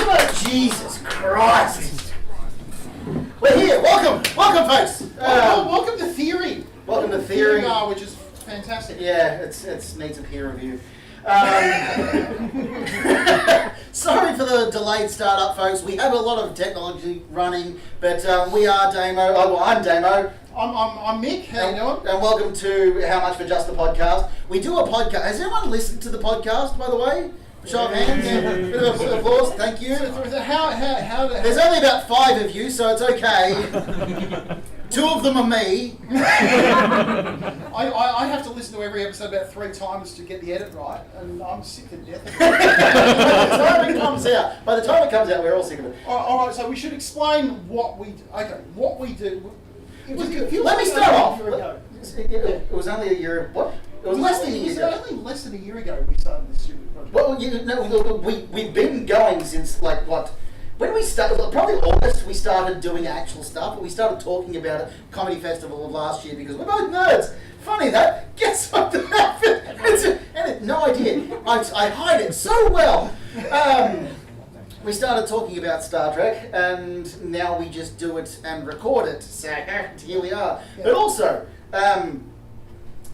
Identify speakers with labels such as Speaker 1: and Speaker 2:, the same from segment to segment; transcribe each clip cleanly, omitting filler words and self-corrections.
Speaker 1: Jesus Christ! We're here. Welcome, folks.
Speaker 2: Welcome to Theory.
Speaker 1: Welcome to Theory,
Speaker 2: which is fantastic.
Speaker 1: Yeah, it needs a peer review. Sorry for the delayed start-up, folks. We have a lot of technology running, but we are Damo. Oh, well, I'm Damo.
Speaker 2: I'm Mick. How you doing?
Speaker 1: And welcome to How Much for Just the Podcast. We do a podcast. Has anyone listened to the podcast, by the way? Show of hands. Bit of applause. Thank you.
Speaker 2: How
Speaker 1: There's only about 5 of you, so it's okay. 2 of them are me.
Speaker 2: I have to listen to every episode about 3 times to get the edit right, and I'm sick to death of it.
Speaker 1: By the time it comes out, we're all sick of it.
Speaker 2: All right, so we should explain what we do.
Speaker 1: Let me start off. It was only a year. What? It was less than a year ago.
Speaker 2: Only less than a year ago we started this stupid project.
Speaker 1: Well, we've been going since like what? When we started, probably August, we started doing actual stuff. But we started talking about it, Comedy Festival of last year, because we're both nerds. Funny that. Guess what happened? No idea. I hide it so well. We started talking about Star Trek, and now we just do it and record it. So here we are. Yeah. But also,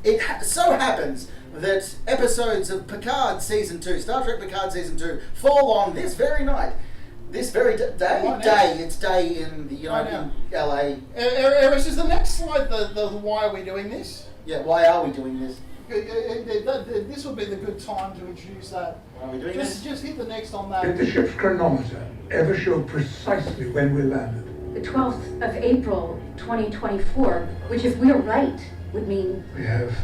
Speaker 1: it so happens that episodes of Picard Season 2, Star Trek Picard Season 2, fall on this very night. This very day? It's day in the United LA.
Speaker 2: Eris, is the next slide the why are we doing this?
Speaker 1: Yeah, why are we doing this?
Speaker 2: This would be the good time to introduce that.
Speaker 1: Why are we doing this?
Speaker 2: Just hit the next on that.
Speaker 3: Did the ship's chronometer ever show precisely when we landed?
Speaker 4: The 12th of April, 2024, which if we're right, would mean...
Speaker 3: We have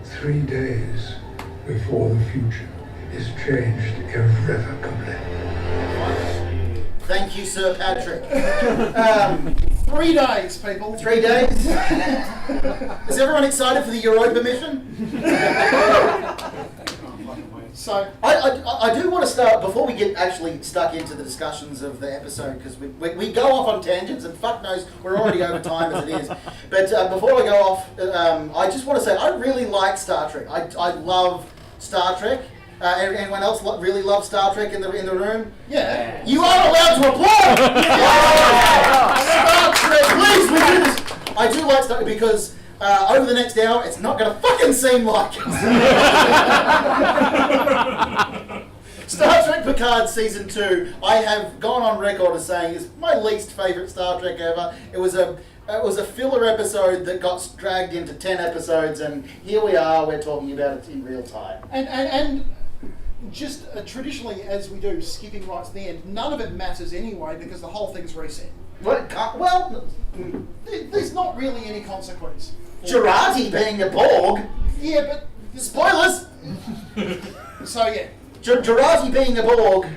Speaker 3: 3 days before the future is changed irrevocably.
Speaker 1: Thank you, Sir Patrick.
Speaker 2: 3 days, people.
Speaker 1: 3 days? Is everyone excited for the Europa mission?
Speaker 2: So
Speaker 1: I do want to start, before we get actually stuck into the discussions of the episode, because we go off on tangents, and fuck knows, we're already over time as it is. But before I go off, I just want to say, I really like Star Trek. I love Star Trek. Anyone else really love Star Trek in the room?
Speaker 2: Yeah.
Speaker 1: You are allowed to applaud! Yeah! Star Trek, please, we do this. I do like Star Trek because over the next hour, it's not going to fucking seem like it. Star Trek Picard Season 2, I have gone on record as saying is my least favourite Star Trek ever. It was a filler episode that got dragged into 10 episodes, and here we are, we're talking about it in real time.
Speaker 2: And just traditionally, as we do, skipping right to the end, none of it matters anyway because the whole thing's reset. There's not really any consequence.
Speaker 1: Jurati being a Borg.
Speaker 2: Yeah, but...
Speaker 1: Spoilers!
Speaker 2: So, yeah.
Speaker 1: Jurati being a Borg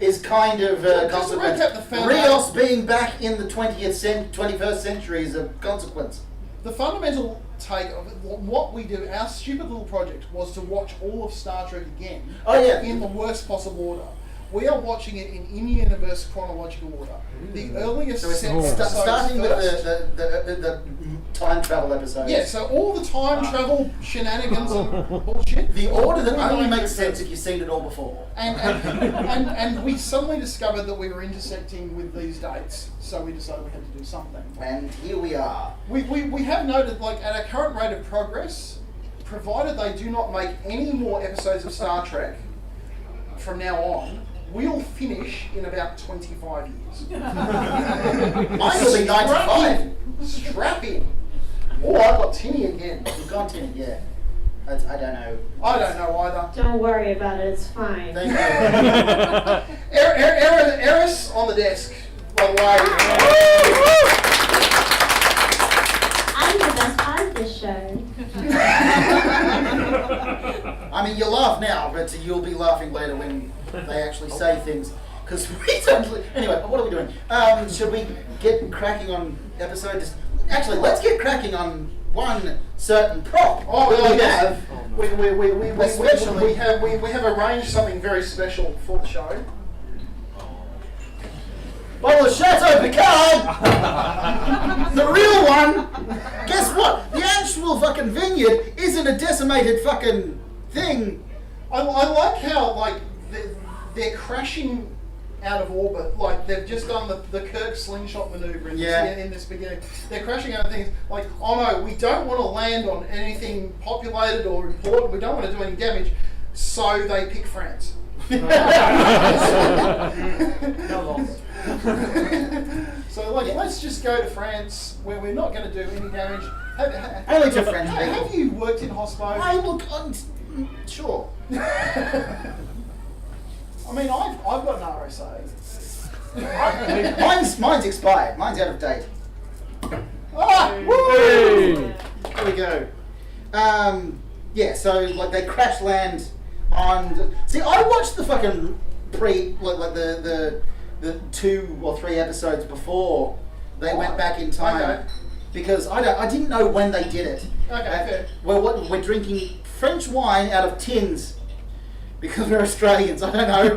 Speaker 1: is kind of a consequence. Rios being back in the 21st century is a consequence.
Speaker 2: The fundamental take of what we do, our stupid little project, was to watch all of Star Trek again.
Speaker 1: Oh, yeah.
Speaker 2: In the worst possible order. We are watching it in universe chronological order. The earliest
Speaker 1: starting with the time travel episode.
Speaker 2: Yeah, so all the time travel shenanigans and bullshit.
Speaker 1: The order that only makes sense if you've seen it all before.
Speaker 2: And we suddenly discovered that we were intersecting with these dates, so we decided we had to do something.
Speaker 1: And here we are.
Speaker 2: We have noted, like, at our current rate of progress, provided they do not make any more episodes of Star Trek from now on, we'll finish in about 25 years.
Speaker 1: Mine will be 95.
Speaker 2: Strap in. Oh, I've got Tinny again.
Speaker 1: You've gone Tinny, yeah. I don't know.
Speaker 2: I don't know either.
Speaker 5: Don't worry about it, it's fine.
Speaker 1: Thank you.
Speaker 2: Eris on the desk, by the way.
Speaker 5: I'm the best part of this show.
Speaker 1: I mean, you laugh now, but you'll be laughing later when they actually say things. Because we don't... Anyway, what are we doing? Should we get cracking on episode? Actually, let's get cracking on one certain prop.
Speaker 2: Oh,
Speaker 1: we
Speaker 2: yes.
Speaker 1: have.
Speaker 2: We have arranged something very special for the show.
Speaker 1: Bottle of Chateau Picard! The real one! Guess what? The actual fucking vineyard isn't a decimated fucking thing.
Speaker 2: I like how, like, they're crashing out of orbit. Like they've just done the Kirk slingshot maneuver in this beginning. They're crashing out of things like, oh no, we don't want to land on anything populated or important. We don't want to do any damage. So they pick France.
Speaker 6: No loss.
Speaker 2: So let's just go to France where we're not going to do any damage.
Speaker 1: Only to French people.
Speaker 2: Have you worked in hospital?
Speaker 1: Hey, look, sure.
Speaker 2: I mean, I've got an RSA.
Speaker 1: mine's expired. Mine's out of date.
Speaker 2: Ah, woo!
Speaker 1: There we go. Yeah, so like they crash land on. See, I watched the fucking the 2 or 3 episodes before they went back in time.
Speaker 2: Okay.
Speaker 1: Because I didn't know when they did it.
Speaker 2: Okay, fair.
Speaker 1: We're drinking French wine out of tins because we're Australians. I don't know.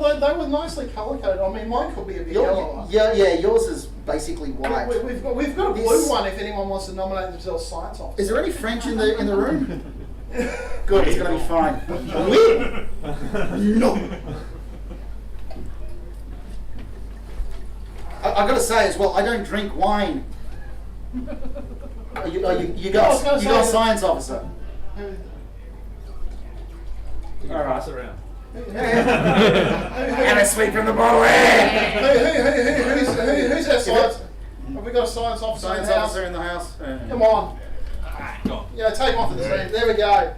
Speaker 2: Well, they were nicely colour coded. I mean, mine could be a bit yellower.
Speaker 1: Yeah, yours is basically white.
Speaker 2: We've got a blue one if anyone wants to nominate themselves science officer.
Speaker 1: Is there any French in the room? Good, it's gonna be fine. Oui? No. I gotta say as well, I don't drink wine. You got a science officer.
Speaker 6: All right. Pass around.
Speaker 1: And I sweep from the bottle.
Speaker 2: Who's our science? Have we got a science officer?
Speaker 1: Science officer in the house.
Speaker 2: Come on. Yeah, take one for the team. There we go.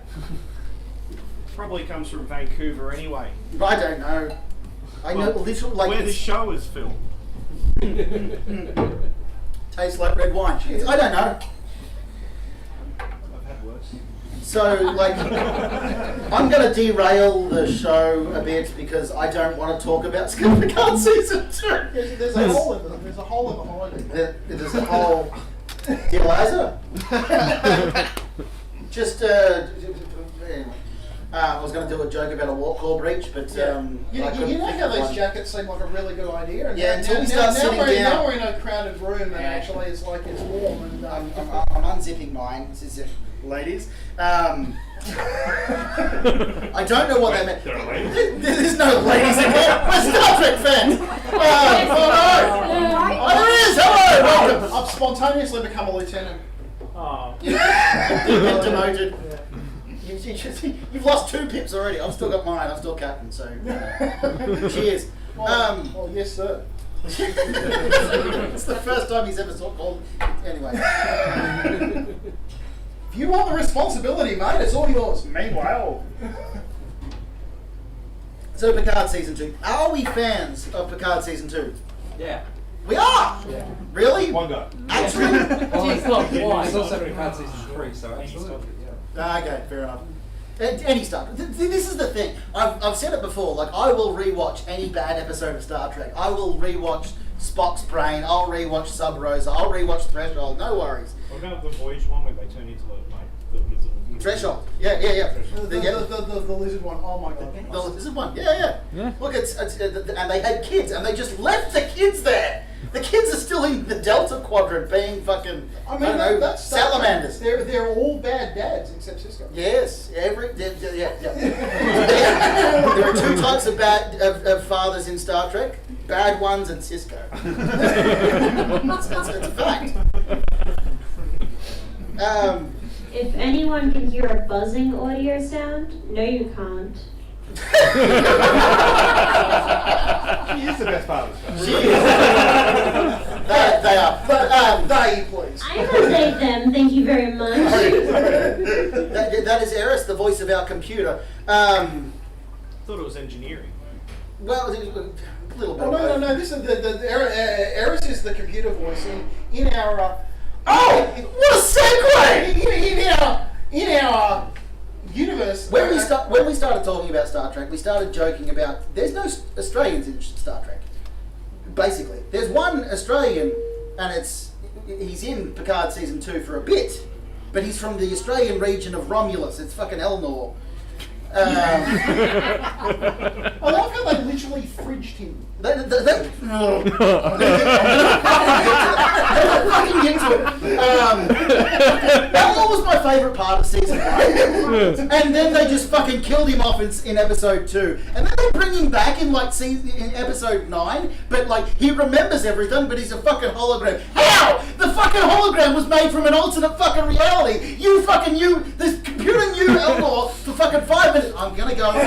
Speaker 7: Probably comes from Vancouver anyway.
Speaker 1: I don't know. I know literally like
Speaker 7: where the show is filmed.
Speaker 1: Tastes like red wine. I don't know.
Speaker 7: I've had worse.
Speaker 1: So, like, I'm going to derail the show a bit because I don't want to talk about Picard season 2.
Speaker 2: There's a hole in the holiday.
Speaker 1: There's a hole. Dear Liza? Just, anyway. I was going to do a joke about a walk call breach, but
Speaker 2: You know how those jackets seem like a really good idea? And
Speaker 1: until we start sitting down.
Speaker 2: Now we're in a crowded room and actually it's like it's warm. And
Speaker 1: I'm unzipping mine, ladies. I don't know what that meant.
Speaker 7: There are ladies?
Speaker 1: There's no ladies in here. We're Star Trek fans. Oh there is. Hello, welcome.
Speaker 2: I've spontaneously become a lieutenant.
Speaker 7: Oh.
Speaker 1: You've been demoted. You've lost 2 pips already. I've still got mine. I'm still captain. So cheers.
Speaker 2: Oh yes, sir.
Speaker 1: It's the first time he's ever called. Anyway.
Speaker 2: If you want the responsibility, mate, it's all yours.
Speaker 7: Meanwhile.
Speaker 1: So Picard season 2. Are we fans of Picard season 2?
Speaker 6: Yeah.
Speaker 1: We are.
Speaker 6: Yeah.
Speaker 1: Really?
Speaker 7: One guy.
Speaker 1: Actually.
Speaker 6: Well, it's not why. It's also Picard season 3, so absolutely.
Speaker 1: Okay, fair enough. Any stuff. This is the thing. I've said it before. Like, I will rewatch any bad episode of Star Trek. I will rewatch Spock's Brain. I'll rewatch Sub Rosa. I'll rewatch Threshold. No worries.
Speaker 7: What about the Voyage one where they turn into the lizard?
Speaker 1: Threshold. Yeah.
Speaker 2: The lizard one. Oh my god.
Speaker 1: The lizard one. Yeah. Look, it's and they had kids, and they just left the kids there. The kids are still in the Delta Quadrant being fucking, I don't know,
Speaker 2: that's
Speaker 1: salamanders.
Speaker 2: They're all bad dads except Cisco.
Speaker 1: Yes, yeah. There are 2 types of of fathers in Star Trek: bad ones and Cisco. It's a fact.
Speaker 5: If anyone can hear a buzzing audio sound, no you can't.
Speaker 7: She is the best part of the show.
Speaker 1: She is. They are.
Speaker 2: They, please.
Speaker 5: I will say them, thank you very much.
Speaker 1: That is Eris, the voice of our computer.
Speaker 7: I thought it was engineering.
Speaker 1: Well, a little bit.
Speaker 2: Oh, no. This is the Eris is the computer voice in our.
Speaker 1: Oh, what a segue!
Speaker 2: In our universe.
Speaker 1: When we started talking about Star Trek, we started joking about there's no Australians in Star Trek. Basically, there's one Australian, and he's in Picard season 2 for a bit, but he's from the Australian region of Romulus. It's fucking Elnor.
Speaker 2: I love how they literally fridged him.
Speaker 1: They fucking get to it. That was my favourite part of season 1. And then they just fucking killed him off in episode 2. And then they bring him back in in episode 9, but like he remembers everything, but he's a fucking hologram. How? The fucking hologram was made from an alternate fucking reality. This computer knew Elnor for fucking 5 minutes. I'm gonna go. This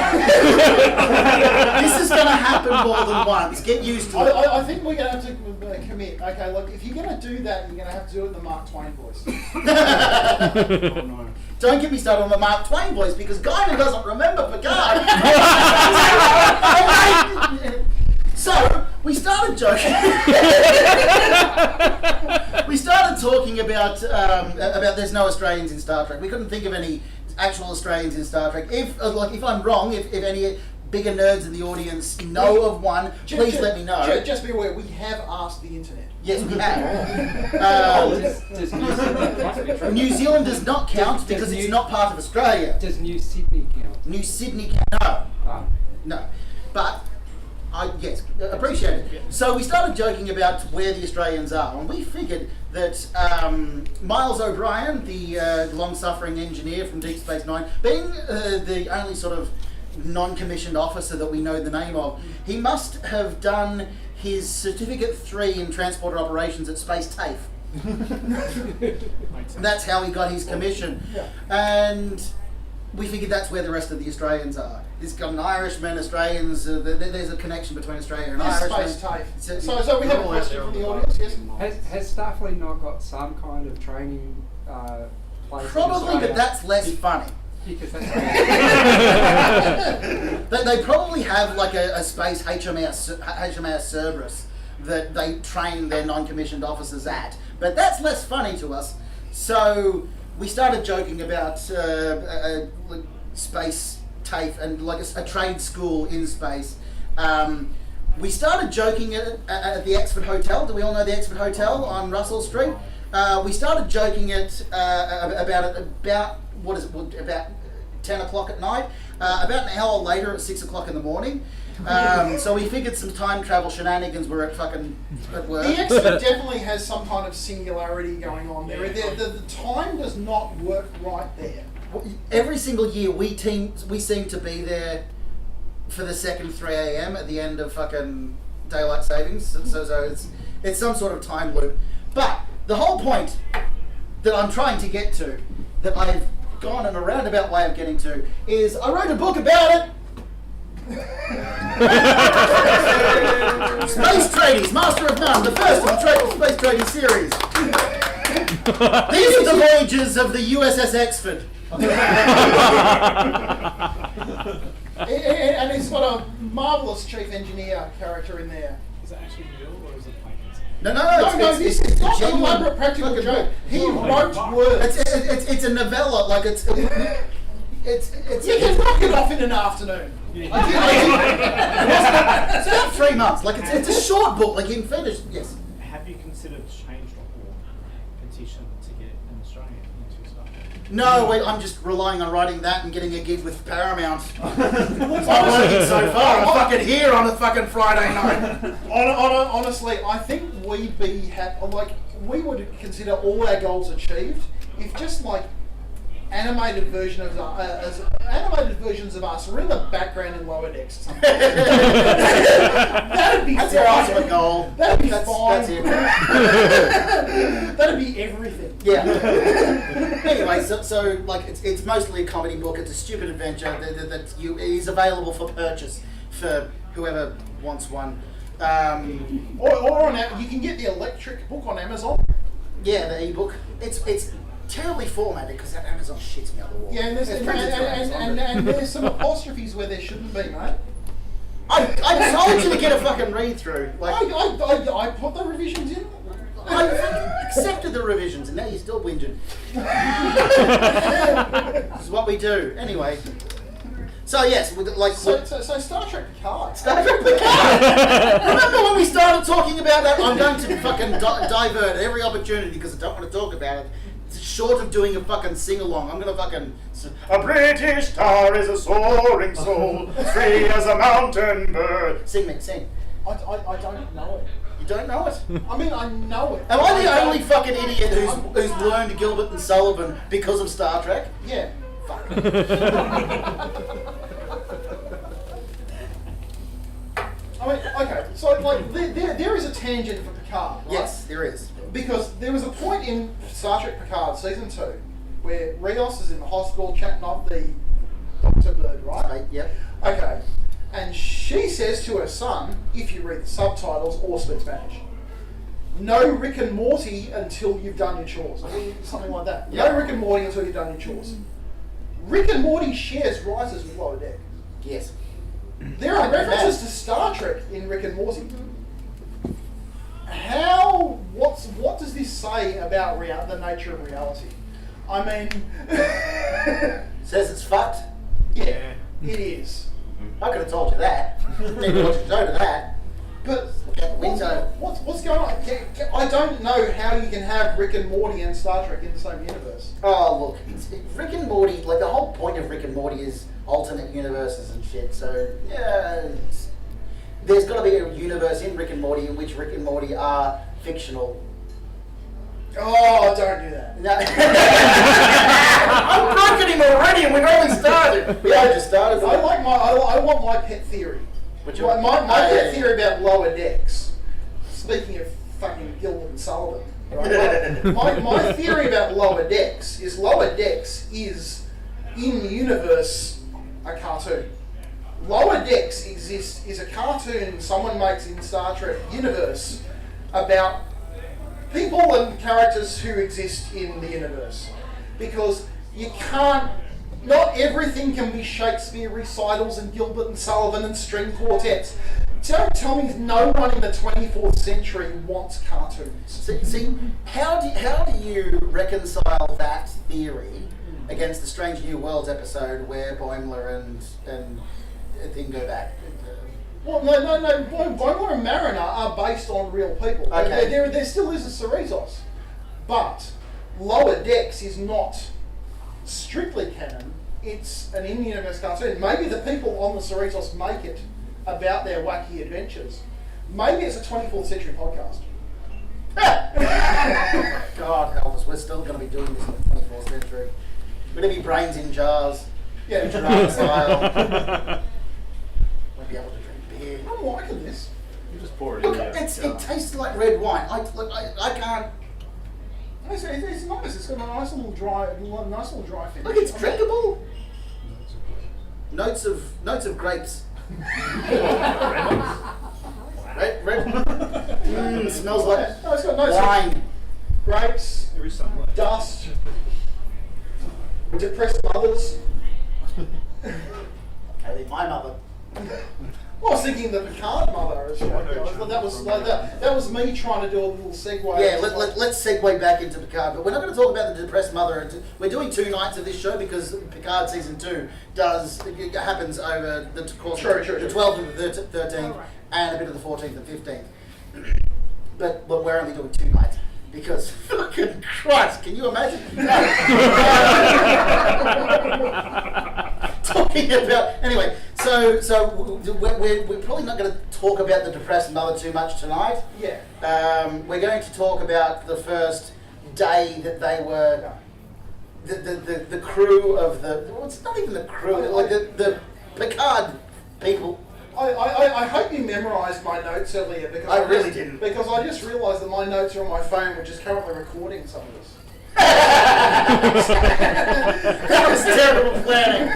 Speaker 1: is gonna happen more than once. Get used to it.
Speaker 2: I think we're gonna have to commit. Okay, look, if you're gonna do that, you're gonna have to do it in the Mark Twain voice.
Speaker 7: Oh no.
Speaker 1: Don't get me started on the Mark Twain voice because Guinan doesn't remember Picard. So we started joking. We started talking about there's no Australians in Star Trek. We couldn't think of any actual Australians in Star Trek. If I'm wrong, if any bigger nerds in the audience know of one, please let me know.
Speaker 2: Just be aware, we have asked the internet.
Speaker 1: Yes, we have.
Speaker 6: Does New Zealand count?
Speaker 1: New Zealand does not count because it's not part of Australia.
Speaker 6: Does New Sydney count?
Speaker 1: New Sydney count. No. No. But yes, appreciate it. So we started joking about where the Australians are, and we figured that Miles O'Brien, the long-suffering engineer from Deep Space Nine, being the only sort of non-commissioned officer that we know the name of, he must have done his Certificate 3 in Transporter Operations at Space TAFE. That's how he got his commission.
Speaker 2: Yeah.
Speaker 1: And we figured that's where the rest of the Australians are. There's got an Irishman, Australians, there's a connection between Australia and Irishman.
Speaker 2: Space TAFE. So we have a question from the audience, yes?
Speaker 6: Has Starfleet not got some kind of training place?
Speaker 1: Probably, but that's less funny.
Speaker 6: Because that's
Speaker 1: They probably have like a space HMAS Cerberus that they train their non-commissioned officers at, but that's less funny to us. So we started joking about space TAFE and like a trade school in space. We started joking at the Exford Hotel. Do we all know the Exford Hotel on Russell Street? We started joking about 10 o'clock at night, about an hour later at 6 o'clock in the morning. So we figured some time travel shenanigans were at work.
Speaker 2: The Exford definitely has some kind of singularity going on there. The time does not work right there.
Speaker 1: Every single year we seem to be there for the second 3 a.m. at the end of fucking daylight savings. So it's some sort of time loop. But the whole point that I'm trying to get to, that I've gone in a roundabout way of getting to, is I wrote a book about it. Space Tradies, Master of None, the first of the Space Tradies series. These are the voyages of the USS Exford.
Speaker 2: And it's got a marvellous chief engineer character in there.
Speaker 7: Is it actually real or is it fake?
Speaker 1: No,
Speaker 2: This is not an elaborate practical joke. He wrote words.
Speaker 1: It's a novella, like it's
Speaker 2: You can knock it off in an afternoon.
Speaker 1: it's about 3 months. Like it's a short book. Like you can finish. Yes.
Speaker 7: Have you considered change.org petition to get an Australian into stuff?
Speaker 1: No, wait. I'm just relying on writing that and getting a gig with Paramount. I'm working so far. I'm fucking here on a fucking Friday night.
Speaker 2: Honestly, I think we'd be we would consider all our goals achieved if just like animated versions of us were in the background in Lower Decks or something. That'd be
Speaker 1: That's
Speaker 2: fine.
Speaker 1: our ultimate goal.
Speaker 2: That'd be
Speaker 1: That's
Speaker 2: fine.
Speaker 1: it.
Speaker 2: That'd be everything.
Speaker 1: Yeah. Anyway, so like it's mostly a comedy book. It's a stupid adventure that is available for purchase for whoever wants one.
Speaker 2: Or on you can get the electric book on Amazon.
Speaker 1: Yeah, the ebook. It's terribly formatted because Amazon shits me out the wall.
Speaker 2: Yeah, and there's some apostrophes where there shouldn't be, mate.
Speaker 1: I told you to get a fucking read through. Like
Speaker 2: I put the revisions in.
Speaker 1: I accepted the revisions, and now you're still whinging. This is what we do. Anyway. So yes,
Speaker 2: So Star Trek Picard.
Speaker 1: Star Trek Picard. Remember when we started talking about that? I'm going to fucking divert every opportunity because I don't want to talk about it. short of doing a fucking sing-along, I'm gonna fucking... A British star is a soaring soul, free as a mountain bird. Sing, mate, sing.
Speaker 2: I don't know it.
Speaker 1: You don't know it?
Speaker 2: I mean, I know it.
Speaker 1: Am I the only fucking idiot who's learned Gilbert and Sullivan because of Star Trek?
Speaker 2: Yeah.
Speaker 1: Fuck.
Speaker 2: I mean, okay, so like there is a tangent for Picard, right?
Speaker 1: Yes, there is.
Speaker 2: Because there was a point in Star Trek Picard season 2 where Rios is in the hospital chatting up the Doctor Bird, right?
Speaker 1: Yep.
Speaker 2: Okay, and she says to her son, if you read the subtitles or speak Spanish, no Rick and Morty until you've done your chores, or something like that.
Speaker 1: Yep.
Speaker 2: No Rick and Morty until you've done your chores. Rick and Morty shares writers with Lower Deck.
Speaker 1: Yes.
Speaker 2: There are references to Star Trek in Rick and Morty. What does this say about the nature of reality? I mean,
Speaker 1: Says it's fucked.
Speaker 2: yeah, it is.
Speaker 1: I could have told you that. Maybe watch a show to that.
Speaker 2: But
Speaker 1: Look out the window.
Speaker 2: what's going on? I don't know how you can have Rick and Morty and Star Trek in the same universe.
Speaker 1: Oh, look, Rick and Morty, like the whole point of Rick and Morty is alternate universes and shit, so, yeah, there's got to be a universe in Rick and Morty in which Rick and Morty are fictional.
Speaker 2: Oh, don't do that.
Speaker 1: No. I'm broken him already and we've only started. We only just started.
Speaker 2: I want my pet theory.
Speaker 1: Which
Speaker 2: my
Speaker 1: one?
Speaker 2: pet theory about Lower Decks. Speaking of fucking Gilbert and Sullivan, right? my theory about Lower Decks is in the universe a cartoon. Lower Decks is a cartoon someone makes in Star Trek universe about people and characters who exist in the universe. Because you can't, not everything can be Shakespeare recitals and Gilbert and Sullivan and string quartets. Don't tell me no one in the 24th century wants cartoons.
Speaker 1: See, how do you reconcile that theory against the Strange New Worlds episode where Boimler and thing go back?
Speaker 2: Well, no. Boimler and Mariner are based on real people.
Speaker 1: Okay.
Speaker 2: There still is a Cerritos. But Lower Decks is not strictly canon. It's an in-universe cartoon. Maybe the people on the Cerritos make it about their wacky adventures. Maybe it's a 24th century podcast.
Speaker 1: God help us, we're still going to be doing this in the 24th century. We're going to be brains in jars.
Speaker 2: Yeah,
Speaker 1: Giraffe style. Won't be able to drink beer.
Speaker 2: I'm liking this.
Speaker 8: You just pour it
Speaker 1: Look,
Speaker 8: in.
Speaker 1: it tastes like red wine. I can't.
Speaker 2: It's nice. It's got a nice little dry finish.
Speaker 1: Look, it's drinkable. Notes of grapes. red. Smells like
Speaker 2: No, it's got notes of
Speaker 1: wine.
Speaker 2: grapes,
Speaker 7: There is some left.
Speaker 2: dust, depressed mothers.
Speaker 1: Okay, my mother.
Speaker 2: Well, I was thinking the Picard mother. That was me trying to do a little segue.
Speaker 1: Yeah, let's segue back into Picard, but we're not going to talk about the depressed mother. We're doing 2 nights of this show because Picard season 2 happens over the course of the 12th and the 13th, and a bit of the 14th and 15th. But we're only doing 2 nights because fucking Christ, can you imagine? Talking about anyway. So we're probably not going to talk about the depressed mother too much tonight.
Speaker 2: Yeah.
Speaker 1: We're going to talk about the first day that they were the crew of the. Well, it's not even the crew. Like the Picard people.
Speaker 2: I hope you memorised my notes earlier because
Speaker 1: I really didn't.
Speaker 2: Because I just realised that my notes are on my phone, which is currently recording some of this.
Speaker 1: That was terrible planning.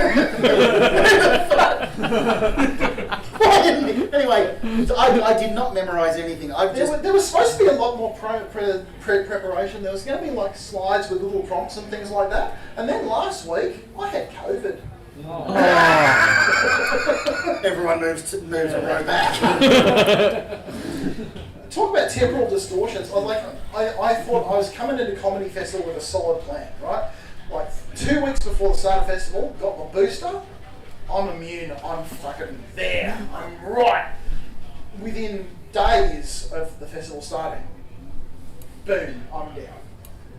Speaker 1: Why didn't he? Anyway, I did not memorise anything.
Speaker 2: There was supposed to be a lot more preparation. There was going to be like slides with little prompts and things like that. And then last week, I had COVID.
Speaker 1: Oh. Everyone moves a row back.
Speaker 2: Talk about temporal distortions. I thought I was coming into Comedy Festival with a solid plan, right? Like 2 weeks before the start of the festival, got my booster. I'm immune. I'm fucking there. I'm right. Within days of the festival starting, boom, I'm down.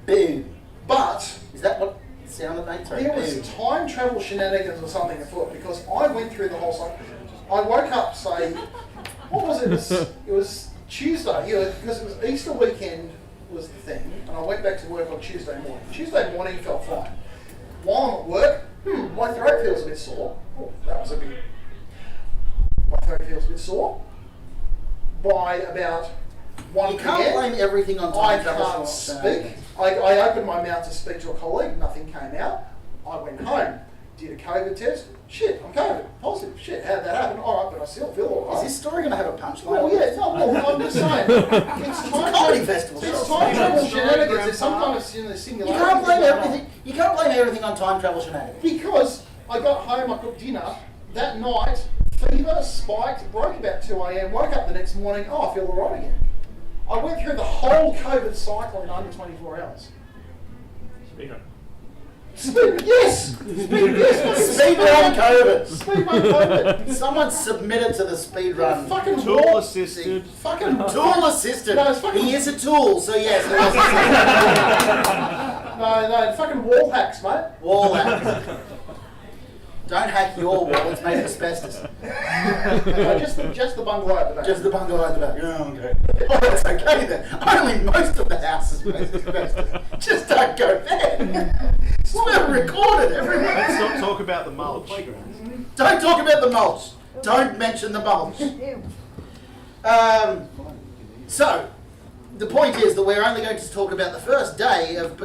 Speaker 1: Boom.
Speaker 2: But
Speaker 1: Is that what sounded made? Sorry.
Speaker 2: there was time travel shenanigans or something afoot because I went through the whole cycle. I woke up, say, what was it? It was Tuesday, because it was Easter weekend was the thing, and I went back to work on Tuesday morning. Tuesday morning felt fine. While I'm at work, my throat feels a bit sore. Oh, that was a bit. My throat feels a bit sore. By about 1
Speaker 1: You
Speaker 2: p.m.
Speaker 1: can't blame everything on
Speaker 2: I
Speaker 1: time travel.
Speaker 2: can't speak. I opened my mouth to speak to a colleague, nothing came out. I went home, did a COVID test. Shit, I'm COVID positive. Shit, how'd that happen? All right, but I still feel all right.
Speaker 1: Is this story going to have a punchline?
Speaker 2: Oh yeah, no, well, I'm just saying. It's time
Speaker 1: comedy festival.
Speaker 2: It's time travel shenanigans. It's some kind of simulation.
Speaker 1: You can't blame everything. You can't blame everything on time travel shenanigans.
Speaker 2: Because I got home, I cooked dinner. That night, fever spiked, broke about 2 a.m. Woke up the next morning. Oh, I feel all right again. I went through the whole COVID cycle in under 24 hours.
Speaker 7: Speaker.
Speaker 2: Yes!
Speaker 1: Speedrun COVID.
Speaker 2: Speedrun COVID.
Speaker 1: Someone submitted to the speedrun.
Speaker 2: Fucking
Speaker 7: Tool
Speaker 2: wall-
Speaker 7: assisted.
Speaker 2: Fucking
Speaker 1: Tool assisted.
Speaker 2: No, it's fucking-
Speaker 1: He is a tool, so yes.
Speaker 2: No, fucking wall hacks, mate.
Speaker 1: Wall hack. Don't hack your wall, it's made of asbestos.
Speaker 2: No, just the bungalow at the back.
Speaker 1: Just the bungalow at the back. Oh, okay. Oh, that's okay then. Only most of the house is made of asbestos. Just don't go there. It's not recorded, everyone.
Speaker 7: Let's not talk about the mulch.
Speaker 1: Don't talk about the mulch. Don't mention the mulch. So, the point is that we're only going to talk about the first day of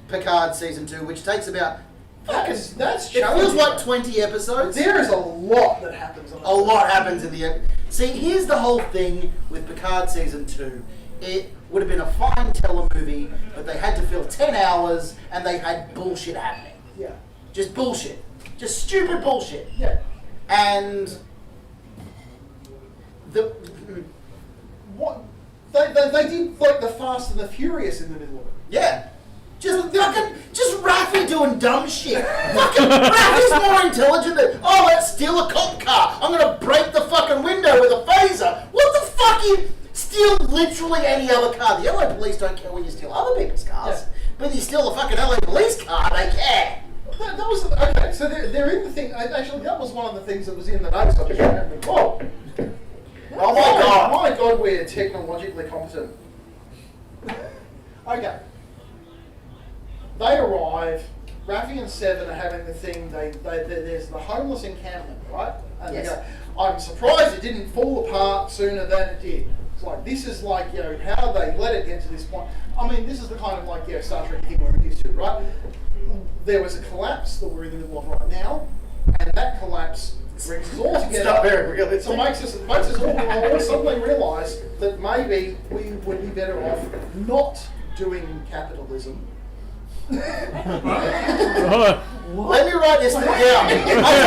Speaker 1: Picard season 2, which takes about.
Speaker 2: That's
Speaker 1: It feels
Speaker 2: challenging.
Speaker 1: like 20 episodes.
Speaker 2: There is a lot that happens on that.
Speaker 1: A lot happens in the. See, here's the whole thing with Picard season 2. It would have been a fine telemovie, but they had to fill 10 hours and they had bullshit happening.
Speaker 2: Yeah.
Speaker 1: Just bullshit. Just stupid bullshit.
Speaker 2: Yeah.
Speaker 1: And the.
Speaker 2: What? They did like the Fast and the Furious in the middle of it.
Speaker 1: Yeah. Just Rafi doing dumb shit. Fucking Rafi's more intelligent than, oh, let's steal a cop car. I'm gonna break the fucking window with a phaser. What the fuck? You steal literally any other car. The LA police don't care when you steal other people's cars.
Speaker 2: Yeah.
Speaker 1: But you steal a fucking LA police car, they care.
Speaker 2: That was okay. So they're in the thing. Actually, that was one of the things that was in the notes. I just remembered. Whoa!
Speaker 1: Oh my god.
Speaker 2: My god, we're technologically competent. Okay. They arrive. Raffi and Seven are having the thing. There's the homeless encampment, right? And
Speaker 1: Yes.
Speaker 2: they go, I'm surprised it didn't fall apart sooner than it did. It's like, this is like, how they let it get to this point. I mean, this is the kind of like, Star Trek thing we're used to, right? There was a collapse that we're in the middle of right now, and that collapse brings us all together.
Speaker 1: It's not very realistic.
Speaker 2: So it makes us all suddenly realise that maybe we would be better off not doing capitalism.
Speaker 1: Let me write this thing down. I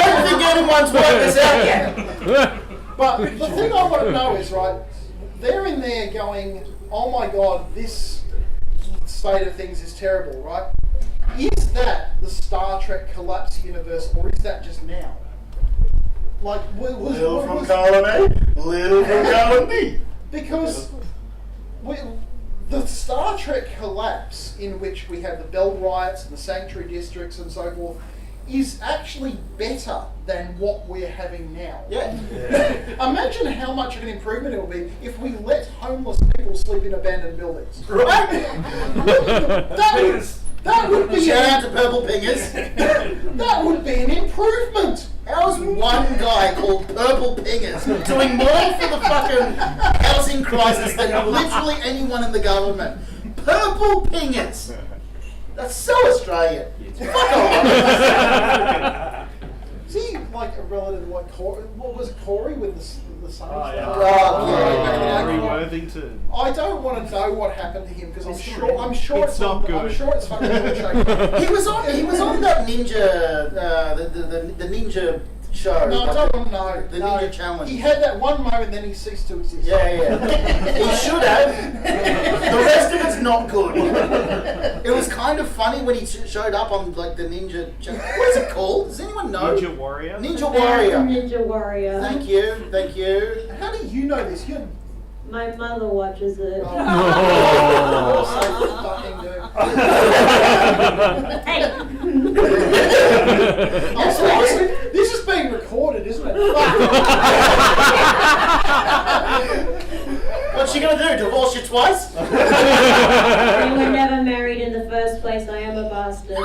Speaker 1: don't think anyone's worked this out yet.
Speaker 2: But the thing I want to know is, right, they're in there going, oh my god, this state of things is terrible, right? Is that the Star Trek collapse universe, or is that just now? Like,
Speaker 1: Little from column A, little from column B.
Speaker 2: Because the Star Trek collapse, in which we have the Bell riots and the sanctuary districts and so forth, is actually better than what we're having now.
Speaker 1: Yeah.
Speaker 2: Imagine how much of an improvement it will be if we let homeless people sleep in abandoned buildings.
Speaker 1: Right?
Speaker 2: That would be
Speaker 1: Shout out to Purple Pingers.
Speaker 2: that would be an improvement.
Speaker 1: How's one guy called Purple Pingers doing more for the fucking housing crisis than literally anyone in the government? Purple Pingers. That's so Australian. Fuck off.
Speaker 2: Is he like a relative like Corey? What was it, Corey with the son?
Speaker 7: Oh, yeah.
Speaker 1: Oh,
Speaker 7: Henry
Speaker 1: yeah.
Speaker 7: Worthington.
Speaker 2: I don't want to know what happened to him because I'm
Speaker 7: It's
Speaker 2: sure
Speaker 7: it's not good.
Speaker 2: I'm sure it's fucking milkshake.
Speaker 1: He was on that ninja the ninja show.
Speaker 2: No, I don't want to know.
Speaker 1: The
Speaker 2: No.
Speaker 1: Ninja Challenge.
Speaker 2: He had that one moment, then he ceased to exist.
Speaker 1: Yeah. He should have. The rest of it's not good. It was kind of funny when he showed up on like the ninja. What is it called? Does anyone know?
Speaker 7: Ninja Warrior.
Speaker 1: Ninja Warrior.
Speaker 5: Ninja Warrior.
Speaker 1: Thank you.
Speaker 2: How do you know this?
Speaker 5: My mother watches it.
Speaker 2: Oh, so fucking good.
Speaker 5: Hey!
Speaker 2: This is being recorded, isn't it?
Speaker 1: What's she gonna do? Divorce you twice?
Speaker 5: We were never married in the first place. I am a bastard.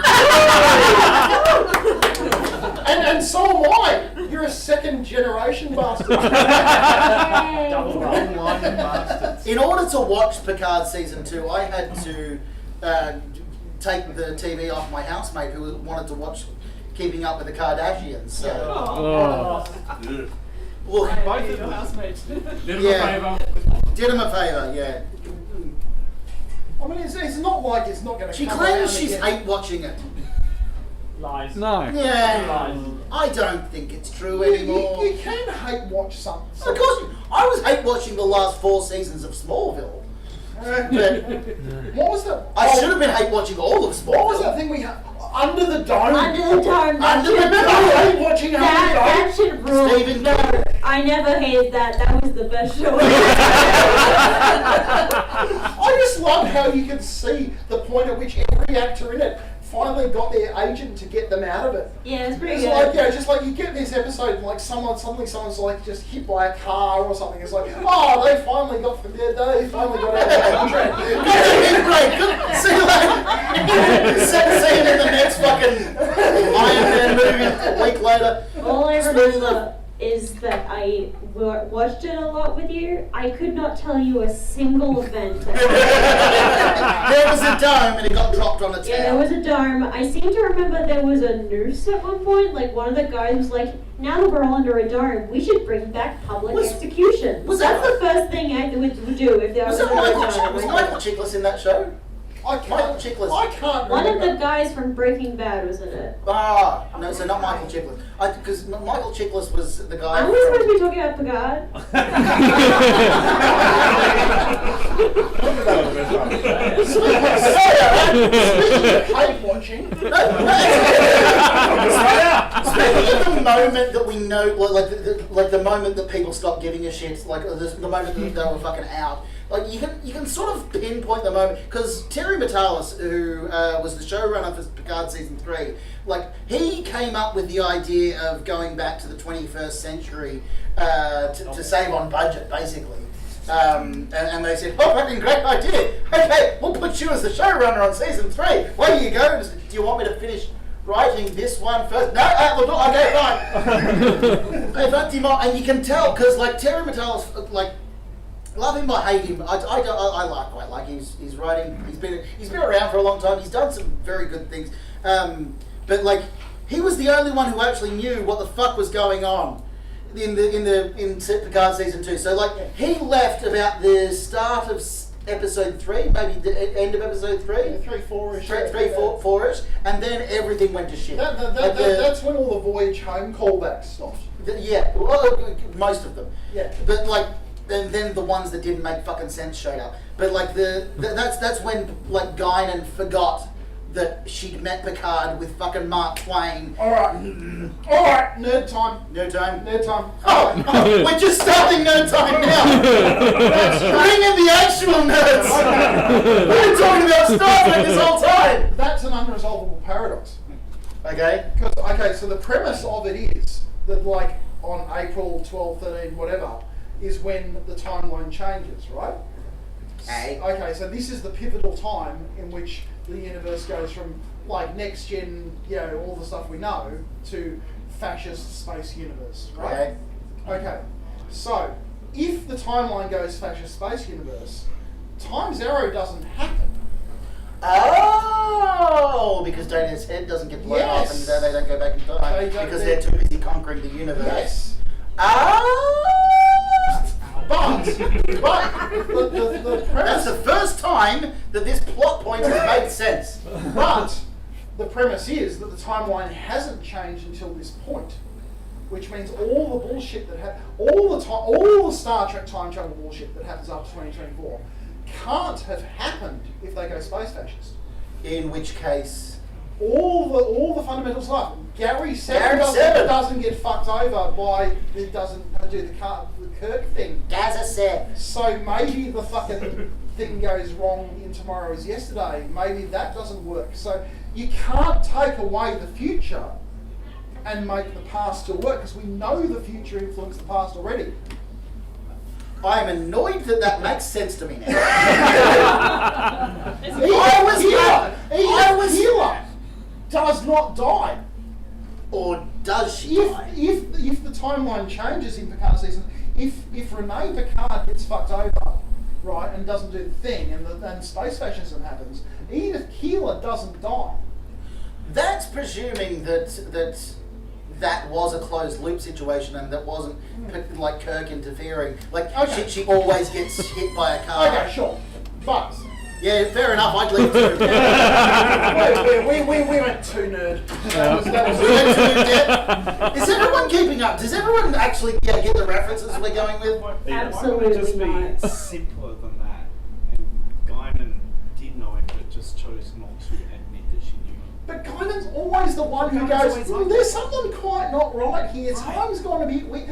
Speaker 2: And so am I. You're a second generation bastard.
Speaker 5: Yay.
Speaker 7: Double line bastards.
Speaker 1: In order to watch Picard season 2, I had to take the TV off my housemate who wanted to watch Keeping Up with the Kardashians. So, look,
Speaker 7: Both of your housemates. Did him
Speaker 1: Yeah.
Speaker 7: a favour.
Speaker 1: did him a favour, yeah.
Speaker 2: I mean, it's not like it's not going to
Speaker 1: She
Speaker 2: come
Speaker 1: claims
Speaker 2: around
Speaker 1: she's
Speaker 2: again.
Speaker 1: hate watching it.
Speaker 7: Lies.
Speaker 8: No.
Speaker 1: Yeah,
Speaker 7: Lies.
Speaker 1: I don't think it's true
Speaker 2: You
Speaker 1: anymore.
Speaker 2: can hate watch something.
Speaker 1: Of course, I was hate watching the last 4 seasons of Smallville. But
Speaker 2: What was that?
Speaker 1: I should have been hate watching all of
Speaker 2: What was that
Speaker 1: Smallville.
Speaker 2: thing we had? Under the Dome?
Speaker 5: Under the Dome. That
Speaker 1: Under the
Speaker 5: shit
Speaker 1: Dome.
Speaker 2: I hate watching Under the Dome.
Speaker 5: That shit ruled.
Speaker 1: Stephen
Speaker 5: No,
Speaker 1: King.
Speaker 5: I never hated that. That was the best show.
Speaker 2: I just love how you can see the point at which every actor in it finally got their agent to get them out of it.
Speaker 5: Yeah, it's pretty
Speaker 2: It's
Speaker 5: good.
Speaker 2: like, just like you get this episode, like someone's like just hit by a car or something. It's like, oh, they finally got out of the contract.
Speaker 1: Great, good. See you later. See him in the next fucking Iron Man movie a week later.
Speaker 5: All I remember is that I watched it a lot with you. I could not tell you a single event.
Speaker 1: There was a dome and it got dropped on a town.
Speaker 5: Yeah, there was a dome. I seem to remember there was a noose at one point. Like one of the guys was like, "Now that we're all under a dome, we should bring back public execution."
Speaker 1: was
Speaker 5: That's
Speaker 1: that-
Speaker 5: the first thing actor would do if there was,
Speaker 1: Was
Speaker 5: another
Speaker 1: Michael
Speaker 5: dome.
Speaker 1: Chiklis in that show?
Speaker 2: Michael
Speaker 1: Chiklis.
Speaker 2: I can't
Speaker 5: One of
Speaker 2: remember.
Speaker 5: the guys from Breaking Bad was in it.
Speaker 1: Ah, no, so not Michael Chiklis. Because Michael Chiklis was the guy.
Speaker 5: Aren't we supposed to be talking about Picard?
Speaker 2: Hate watching.
Speaker 1: Speaking of the moment that we know, like the moment that people stop giving a shit, like the moment that they were fucking out. Like you can sort of pinpoint the moment because Terry Matalas, who was the showrunner for Picard season 3, like he came up with the idea of going back to the 21st century to save on budget, basically. And they said, "Oh, fucking great idea! Okay, we'll put you as the showrunner on season 3. Where do you go? Do you want me to finish writing this one first? No, okay, fine." And you can tell because like Terry Matalas, like. Love him or hate him, I quite like he's writing. He's been around for a long time. He's done some very good things, but like he was the only one who actually knew what the fuck was going on in Picard season 2. So like he left about the start of episode 3, maybe the end of episode 3,
Speaker 2: 3-4-ish.
Speaker 1: 4-ish, and then everything went to shit.
Speaker 2: That's when all the Voyage Home callbacks stopped.
Speaker 1: Yeah, well, most of them.
Speaker 2: Yeah.
Speaker 1: But like. And then the ones that didn't make fucking sense showed up. But like that's when like Guinan forgot that she'd met Picard with fucking Mark Twain.
Speaker 2: Alright, nerd time.
Speaker 1: No time.
Speaker 2: Nerd time.
Speaker 1: Oh, we're just starting nerd time now. Bring in the actual nerds. We've been talking about Star Trek this whole time.
Speaker 2: That's an unresolvable paradox.
Speaker 1: Okay.
Speaker 2: So the premise of it is that like on April 12, 13, whatever, is when the timeline changes, right? Okay, so this is the pivotal time in which the universe goes from like next gen, all the stuff we know, to fascist space universe, right? Okay. So if the timeline goes fascist space universe, Time's Arrow doesn't happen.
Speaker 1: Oh, because Dana's head doesn't get blown off and
Speaker 2: Yes.
Speaker 1: they don't go back in time because they're too busy conquering the universe.
Speaker 2: Yes. But the
Speaker 1: That's
Speaker 2: premise,
Speaker 1: the first time that this plot point has made sense.
Speaker 2: but the premise is that the timeline hasn't changed until this point, which means all the bullshit that all the Star Trek time travel bullshit that happens after 2024 can't have happened if they go space fascist.
Speaker 1: In which case,
Speaker 2: all the fundamental stuff. Gary Seven
Speaker 1: Gary Seven.
Speaker 2: doesn't get fucked over by it doesn't do the Kirk thing.
Speaker 1: Gaza said.
Speaker 2: So maybe the fucking thing goes wrong in Tomorrow Is Yesterday. Maybe that doesn't work. So you can't take away the future and make the past still work because we know the future influenced the past already.
Speaker 1: I'm annoyed that makes sense to me now.
Speaker 2: Healer does not die.
Speaker 1: Or does she die?
Speaker 2: If the timeline changes in Picard season, if Renee Picard gets fucked over, right, and doesn't do the thing, and space fascism happens, Edith Keeler doesn't die.
Speaker 1: That's presuming that was a closed loop situation and that wasn't like Kirk interfering. Like
Speaker 2: Okay.
Speaker 1: she always gets hit by a car.
Speaker 2: Okay, sure, but
Speaker 1: Yeah, fair enough. I'd leave too.
Speaker 2: we went too nerd.
Speaker 1: Is everyone keeping up? Does everyone actually get the references we're going with?
Speaker 7: Why would it
Speaker 5: Absolutely
Speaker 7: just be
Speaker 5: not.
Speaker 7: simpler than that? And Guinan did know him, but just chose not to admit that she knew him.
Speaker 2: But Guinan's always the one who
Speaker 7: Guinan's
Speaker 2: goes,
Speaker 7: always like
Speaker 2: there's
Speaker 7: that.
Speaker 2: something quite not right here. Time's gone a bit weird.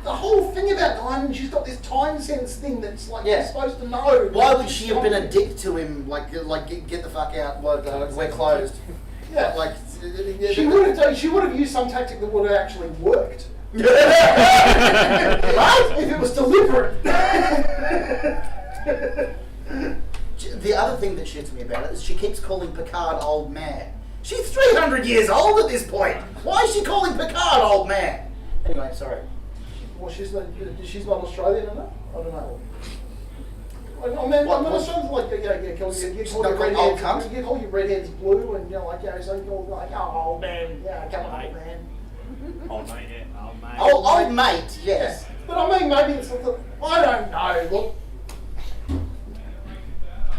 Speaker 2: The whole thing about Guinan, she's got this time sense thing that's like
Speaker 1: Yeah.
Speaker 2: you're supposed to know.
Speaker 1: Why would she have been a dick to him? Like get the fuck out. We're closed.
Speaker 2: Yeah.
Speaker 1: Like
Speaker 2: She would have used some tactic that would have actually worked.
Speaker 1: Right?
Speaker 2: If it was deliberate.
Speaker 1: The other thing that shits me about it is she keeps calling Picard old man. She's 300 years old at this point. Why is she calling Picard old man? Anyway, sorry.
Speaker 2: Well, she's not Australian enough? I don't know. I mean, Australians like, call
Speaker 1: not called old cunt?
Speaker 2: you call your redheads blue and, so you call like, oh, old man, come on, old man.
Speaker 7: Old mate, yeah. Old mate.
Speaker 1: Old mate, yes.
Speaker 2: But I mean, maybe it's like, I don't know, look,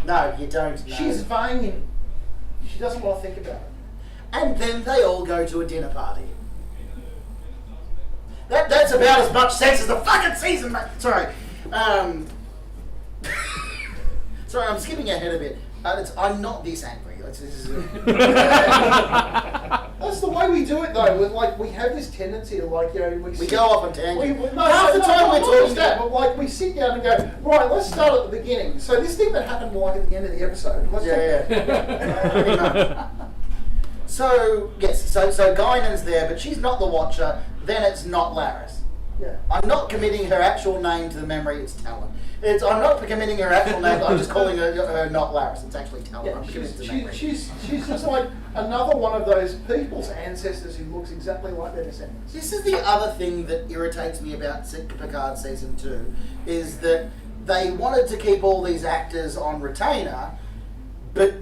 Speaker 1: No, you don't know.
Speaker 2: she's vain. She doesn't want to think about it.
Speaker 1: And then they all go to a dinner party. That's about as much sense as the fucking season, mate. Sorry. Sorry, I'm skipping ahead a bit. I'm not this angry.
Speaker 2: That's the way we do it, though. With we have this tendency to
Speaker 1: We go off on tangent.
Speaker 2: Half
Speaker 1: the time we're talking
Speaker 2: that,
Speaker 1: about-
Speaker 2: but we sit down and go, right, let's start at the beginning. So this thing that happened at the end of the episode. Let's
Speaker 1: Pretty much. So yes, so Guinan's there, but she's not the Watcher. Then it's not Laris.
Speaker 2: Yeah.
Speaker 1: I'm not committing her actual name to the memory. It's Talon. I'm not committing her actual name. I'm just calling her not Laris. It's actually Talon.
Speaker 2: Yeah,
Speaker 1: I'm committed to memory.
Speaker 2: she's just like another one of those people's ancestors who looks exactly like their descendants.
Speaker 1: This is the other thing that irritates me about Picard season 2, is that they wanted to keep all these actors on retainer, but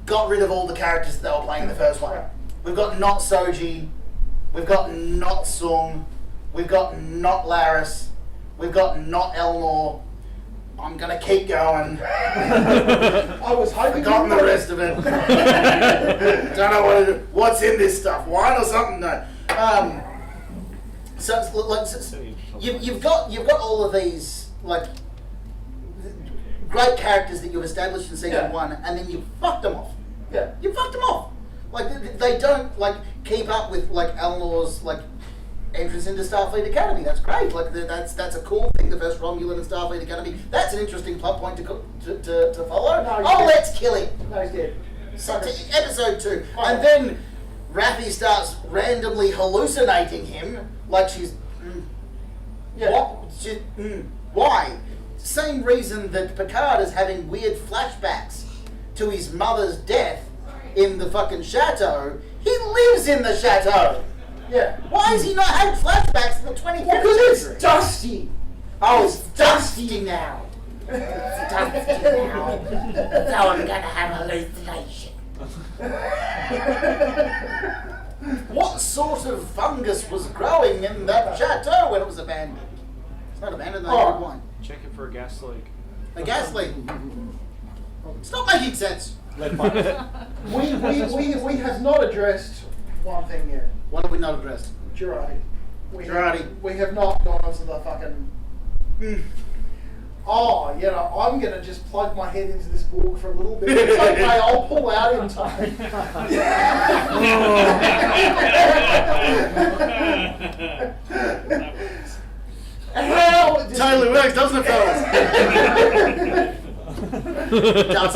Speaker 1: got rid of all the characters that they were playing in the first one. We've got not Soji, we've got not Sung, we've got not Laris, we've got not Elnor. I'm gonna keep going.
Speaker 2: I was hoping
Speaker 1: Forgotten the rest of it. Don't know what's in this stuff. Wine or something? No. You've got all of these great characters that you've established in season 1, and then you fucked them off.
Speaker 2: Yeah.
Speaker 1: You fucked them off. They don't keep up with Elnor's entrance into Starfleet Academy. That's great. That's a cool thing. The first Romulan in Starfleet Academy. That's an interesting plot point to follow.
Speaker 2: No,
Speaker 1: Let's kill him.
Speaker 2: No, he's dead.
Speaker 1: So to episode 2, and then Raffi starts randomly hallucinating him, like she's.
Speaker 2: Yeah.
Speaker 1: What? Why? Same reason that Picard is having weird flashbacks to his mother's death in the fucking chateau. He lives in the chateau.
Speaker 2: Yeah.
Speaker 1: Why has he not had flashbacks in the 25th
Speaker 2: Because
Speaker 1: century?
Speaker 2: it's dusty.
Speaker 1: Oh, it's dusty now. It's dusty now. So I'm gonna have hallucination. What sort of fungus was growing in that chateau when it was abandoned? It's not abandoned, they had wine.
Speaker 7: Checking for a gas leak.
Speaker 1: A gas leak. It's not making sense.
Speaker 2: We have not addressed one thing yet.
Speaker 1: What have we not addressed?
Speaker 2: Girardi.
Speaker 1: Girardi.
Speaker 2: We have not gone onto the fucking. oh, you know, I'm going to just plug my head into this Borg for a little bit. It's okay, I'll pull out in time. How
Speaker 1: Totally works, doesn't it, fellas?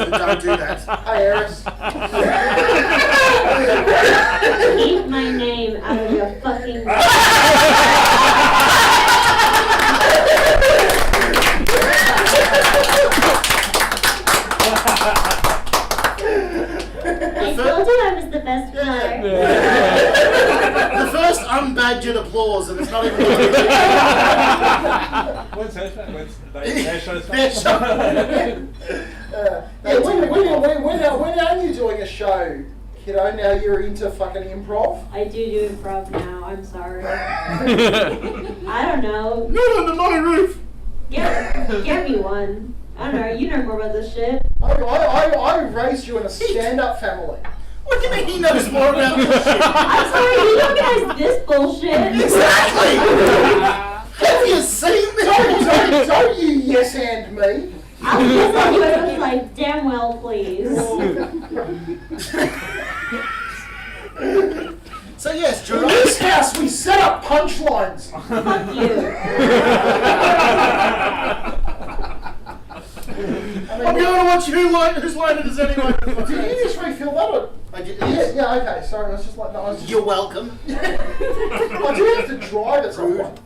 Speaker 1: Don't do that.
Speaker 2: Hey, Eris.
Speaker 5: Keep my name out of your fucking mouth. I told you I was the best player.
Speaker 1: The first unbadgered applause, and it's not even.
Speaker 8: When's her show? When's their show
Speaker 1: Their
Speaker 8: start?
Speaker 2: Yeah, when are you doing a show, kiddo? Now you're into fucking improv?
Speaker 5: I do improv now. I'm sorry. I don't know.
Speaker 1: Not under my roof.
Speaker 5: Get me one. I don't know. You know more about this shit.
Speaker 2: I raised you in a stand-up family.
Speaker 1: What do you mean he knows more about this shit?
Speaker 5: I'm sorry. You organized this bullshit.
Speaker 1: Exactly. Have you seen this?
Speaker 2: Don't you yes and me?
Speaker 5: I'll just let you be like, damn well, please.
Speaker 1: So yes,
Speaker 2: In
Speaker 1: Gerard.
Speaker 2: this house, we set up punchlines.
Speaker 5: Fuck you.
Speaker 1: I'm going to watch whose line it is anyway.
Speaker 2: Did you just refill that? Or?
Speaker 1: I did,
Speaker 2: Yeah, okay, sorry, I was just like, no, I was just...
Speaker 1: You're welcome.
Speaker 2: I do have to drive at some point.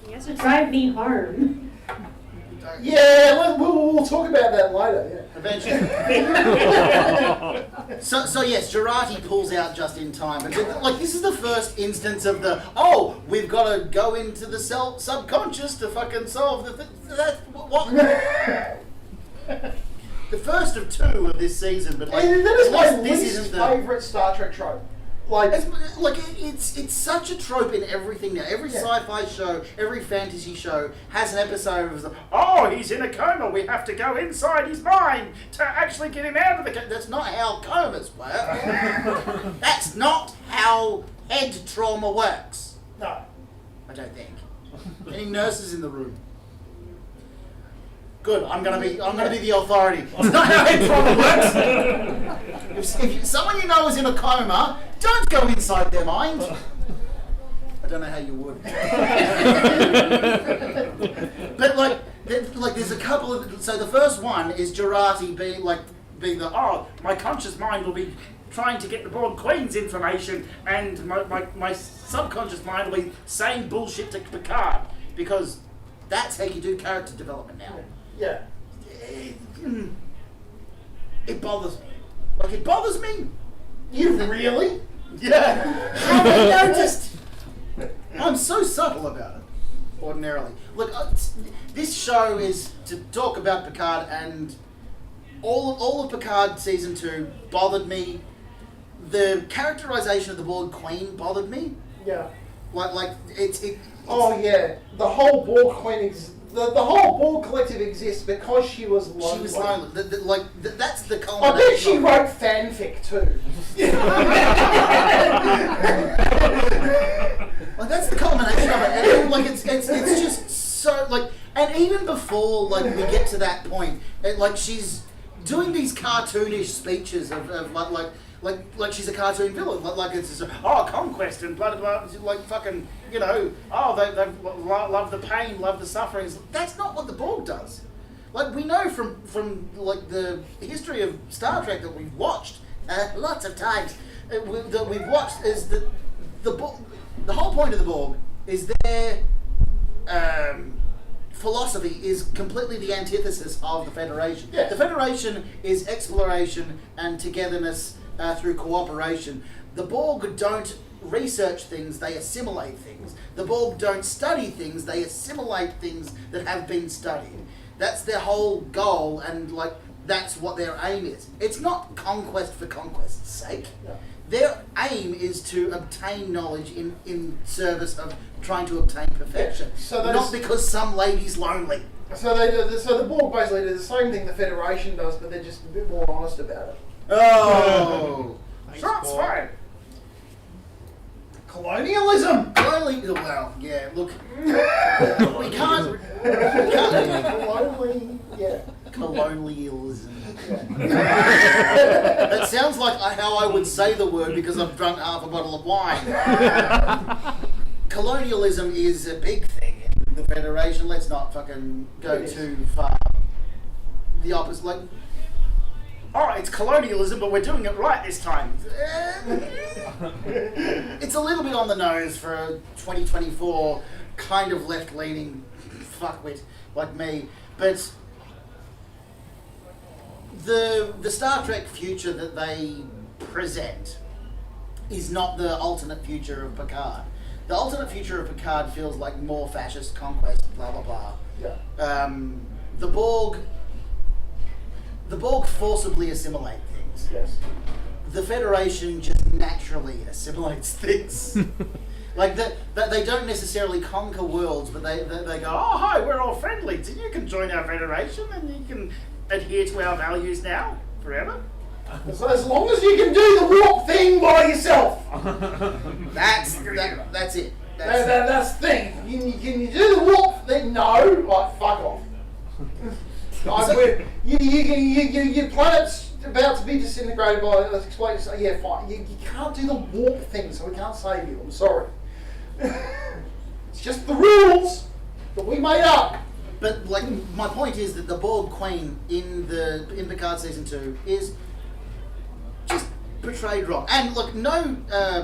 Speaker 5: You guys would drive me home.
Speaker 2: Yeah, we'll talk about that later, yeah.
Speaker 1: Eventually. So yes, Gerati pulls out just in time. And like, this is the first instance of we've got to go into the subconscious to fucking solve the thing. What? The first of two of this season, but like,
Speaker 2: And that is my
Speaker 1: this
Speaker 2: least
Speaker 1: isn't the.
Speaker 2: favourite Star Trek trope. Like,
Speaker 1: It's such a trope in everything now. Every sci-fi show, every fantasy show has an episode of he's in a coma. We have to go inside his mind to actually get him out of the coma. That's not how comas work. That's not how head trauma works.
Speaker 2: no.
Speaker 1: I don't think. Any nurses in the room? Good. I'm gonna be the authority. It's not how head trauma works. If someone you know is in a coma, don't go inside their mind. I don't know how you would. But there's a couple of. So the first one is Gerati being my conscious mind will be trying to get the Borg Queen's information, and my subconscious mind will be saying bullshit to Picard, because that's how you do character development now.
Speaker 2: Yeah.
Speaker 1: It bothers me. Like, it bothers me.
Speaker 2: You really?
Speaker 1: Yeah. Have you noticed? I'm so subtle about it, ordinarily. Look, this show is to talk about Picard, and all of Picard season 2 bothered me. The characterization of the Borg Queen bothered me.
Speaker 2: Yeah.
Speaker 1: Oh
Speaker 2: yeah. The whole Borg Queen the whole Borg collective exists because she was lonely.
Speaker 1: She was lonely. That's the
Speaker 2: I
Speaker 1: culmination.
Speaker 2: bet she wrote fanfic too.
Speaker 1: Like, that's the culmination of it. And it's just so and even before we get to that point, she's doing these cartoonish speeches of like she's a cartoon villain. It's just, conquest and blah blah blah. Fucking, they love the pain, love the sufferings. That's not what the Borg does. We know from the history of Star Trek that we've watched lots of times that we've watched is that the whole point of the Borg is their philosophy is completely the antithesis of the Federation.
Speaker 2: Yeah.
Speaker 1: The Federation is exploration and togetherness through cooperation. The Borg don't research things, they assimilate things. The Borg don't study things, they assimilate things that have been studied. That's their whole goal, and that's what their aim is. It's not conquest for conquest's sake.
Speaker 2: Yeah.
Speaker 1: Their aim is to obtain knowledge in service of trying to obtain perfection.
Speaker 2: Yeah. So
Speaker 1: not because some lady's lonely.
Speaker 2: So the Borg basically do the same thing the Federation does, but they're just a bit more honest about it.
Speaker 1: Oh!
Speaker 7: Shots fired.
Speaker 2: Colonialism.
Speaker 1: Well, yeah. Look, we can't. Colonialism. That sounds like how I would say the word because I've drunk half a bottle of wine. Colonialism is a big thing in the Federation. Let's not fucking go too far. The opposite, like, oh, it's colonialism, but we're doing it right this time. It's a little bit on the nose for a 2024 kind of left-leaning fuckwit like me, but the Star Trek future that they present is not the alternate future of Picard. The alternate future of Picard feels like more fascist conquest, blah blah blah.
Speaker 2: Yeah.
Speaker 1: The Borg forcibly assimilate things.
Speaker 2: Yes.
Speaker 1: The Federation just naturally assimilates things. Like that they don't necessarily conquer worlds, but they go, oh hi, we're all friendly, so you can join our Federation and you can adhere to our values now forever.
Speaker 2: So as long as you can do the warp thing by yourself.
Speaker 1: That's it.
Speaker 2: That's the thing. Can you do the warp thing? No, like fuck off. Your planet's about to be disintegrated by let's explain. So yeah, fine. You can't do the warp thing, so we can't save you. I'm sorry. It's just the rules that we made up.
Speaker 1: But like, my point is that the Borg Queen in Picard season 2 is just portrayed wrong. And look, no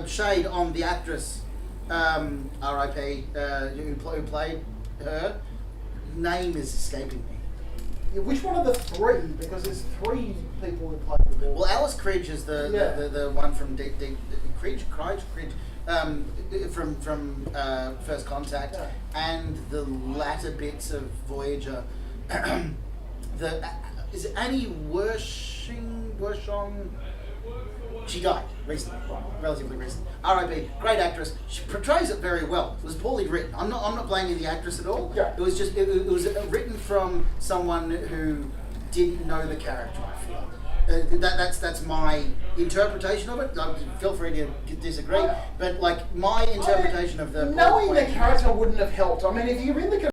Speaker 1: shade on the actress, R.I.P. Who played her. Name is escaping me.
Speaker 2: Yeah, which one of the three? Because there's three people who played the Borg.
Speaker 1: Well, Alice Cridge is the one from Cridge, from First Contact,
Speaker 2: Yeah.
Speaker 1: and the latter bits of Voyager. Is it Annie Wershong? She died recently, relatively recently. R.I.P. Great actress. She portrays it very well. It was poorly written. I'm not blaming the actress at all.
Speaker 2: Yeah.
Speaker 1: It was just it was written from someone who didn't know the character. I feel. That's my interpretation of it. Feel free to disagree, but like my interpretation of the
Speaker 2: knowing the character wouldn't have helped. I mean, if you're in the